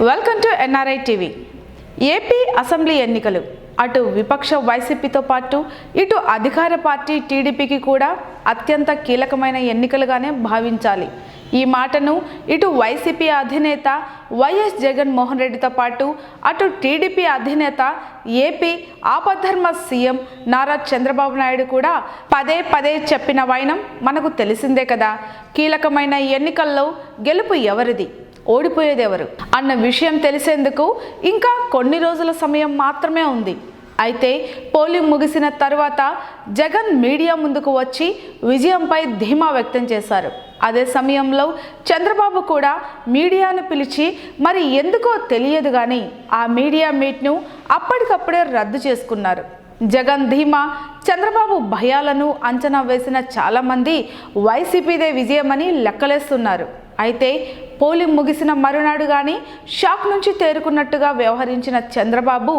Welcome to NRI TV. AP assembly ఎన్నికలు అటు విపక్ష వైసీపీతో పాటు ఇటు అధికార పార్టీ టీడీపీకి కూడా అత్యంత కీలకమైన ఎన్నికలుగానే భావించాలి. ఈ మాటను ఇటు వైసీపీ అధినేత వైఎస్ జగన్మోహన్ రెడ్డితో పాటు అటు టీడీపీ అధినేత ఏపీ ఆపద్ధర్మ సీఎం నారా చంద్రబాబు నాయుడు కూడా పదే పదే చెప్పిన వైనం మనకు తెలిసిందే కదా. కీలకమైన ఎన్నికల్లో గెలుపు ఎవరిది, ఓడిపోయేదెవరు అన్న విషయం తెలిసేందుకు ఇంకా కొన్ని రోజుల సమయం మాత్రమే ఉంది. అయితే పోలింగ్ ముగిసిన తర్వాత జగన్ మీడియా ముందుకు వచ్చి విజయంపై ధీమా వ్యక్తం చేశారు. అదే సమయంలో చంద్రబాబు కూడా మీడియాను పిలిచి మరి ఎందుకో తెలియదు కానీ ఆ మీడియా మీట్ను అప్పటికప్పుడే రద్దు చేసుకున్నారు. జగన్ ధీమా, చంద్రబాబు భయాలను అంచనా వేసిన చాలామంది వైసీపీదే విజయమని లెక్కలేస్తున్నారు. అయితే పోలింగ్ ముగిసిన మరునాడు కానీ షాక్ నుంచి తేరుకున్నట్టుగా వ్యవహరించిన చంద్రబాబు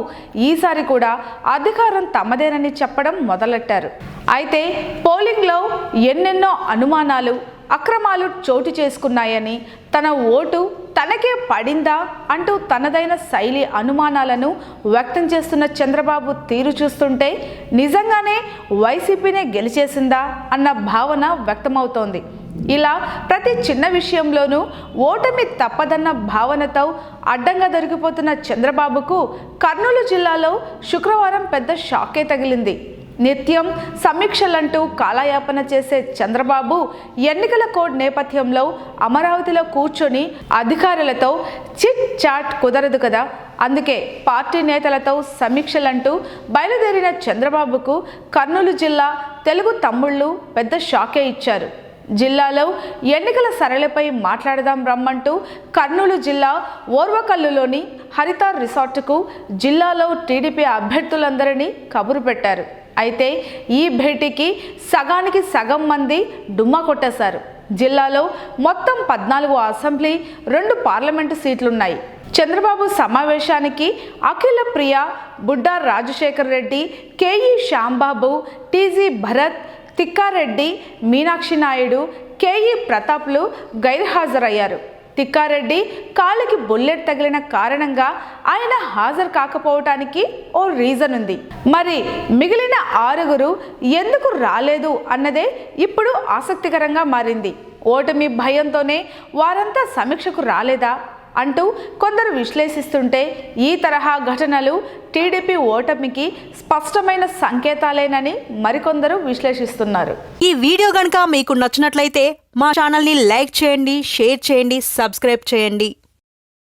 ఈసారి కూడా అధికారం తమదేనని చెప్పడం మొదలెట్టారు. అయితే పోలింగ్లో ఎన్నెన్నో అనుమానాలు, అక్రమాలు చోటు చేసుకున్నాయని, తన ఓటు తనకే పడిందా అంటూ తనదైన శైలి అనుమానాలను వ్యక్తం చేస్తున్న చంద్రబాబు తీరు చూస్తుంటే నిజంగానే వైసీపీనే గెలిచేసిందా అన్న భావన వ్యక్తమవుతోంది. ఇలా ప్రతి చిన్న విషయంలోనూ ఓటమి తప్పదన్న భావనతో అడ్డంగా దొరికిపోతున్న చంద్రబాబుకు కర్నూలు జిల్లాలో శుక్రవారం పెద్ద షాకే తగిలింది. నిత్యం సమీక్షలంటూ కాలయాపన చేసే చంద్రబాబు ఎన్నికల కోడ్ నేపథ్యంలో అమరావతిలో కూర్చొని అధికారులతో చిట్ చాట్ కుదరదు కదా, అందుకే పార్టీ నేతలతో సమీక్షలంటూ బయలుదేరిన చంద్రబాబుకు కర్నూలు జిల్లా తెలుగు తమ్ముళ్ళు పెద్ద షాకే ఇచ్చారు. జిల్లాలో ఎన్నికల సరళిపై మాట్లాడదాం రమ్మంటూ కర్నూలు జిల్లా ఓర్వకల్లులోని హరిత రిసార్టుకు జిల్లాలో టీడీపీ అభ్యర్థులందరినీ కబురు పెట్టారు. అయితే ఈ భేటీకి సగానికి సగం మంది డుమ్మా కొట్టేశారు. జిల్లాలో మొత్తం 14 అసెంబ్లీ, 2 పార్లమెంటు సీట్లున్నాయి. చంద్రబాబు సమావేశానికి అఖిల ప్రియ, బుడ్డా రాజశేఖర్ రెడ్డి, కేఈ శ్యాంబాబు, టీజీ భరత్, తిక్కారెడ్డి, మీనాక్షి నాయుడు, కేఈ ప్రతాప్లు గైర్హాజరయ్యారు. తిక్కారెడ్డి కాలికి బుల్లెట్ తగిలిన కారణంగా ఆయన హాజరు కాకపోవటానికి ఓ రీజన్ ఉంది. మరి మిగిలిన 6 ఎందుకు రాలేదు అన్నదే ఇప్పుడు ఆసక్తికరంగా మారింది. ఓటమి భయంతోనే వారంతా సమీక్షకు రాలేదా అంటూ కొందరు విశ్లేషిస్తుంటే, ఈ తరహా ఘటనలు టీడీపీ ఓటమికి స్పష్టమైన సంకేతాలేనని మరికొందరు విశ్లేషిస్తున్నారు. ఈ వీడియో గనుక మీకు నచ్చినట్లయితే మా ఛానల్ని లైక్ చేయండి, షేర్ చేయండి, సబ్స్క్రైబ్ చేయండి.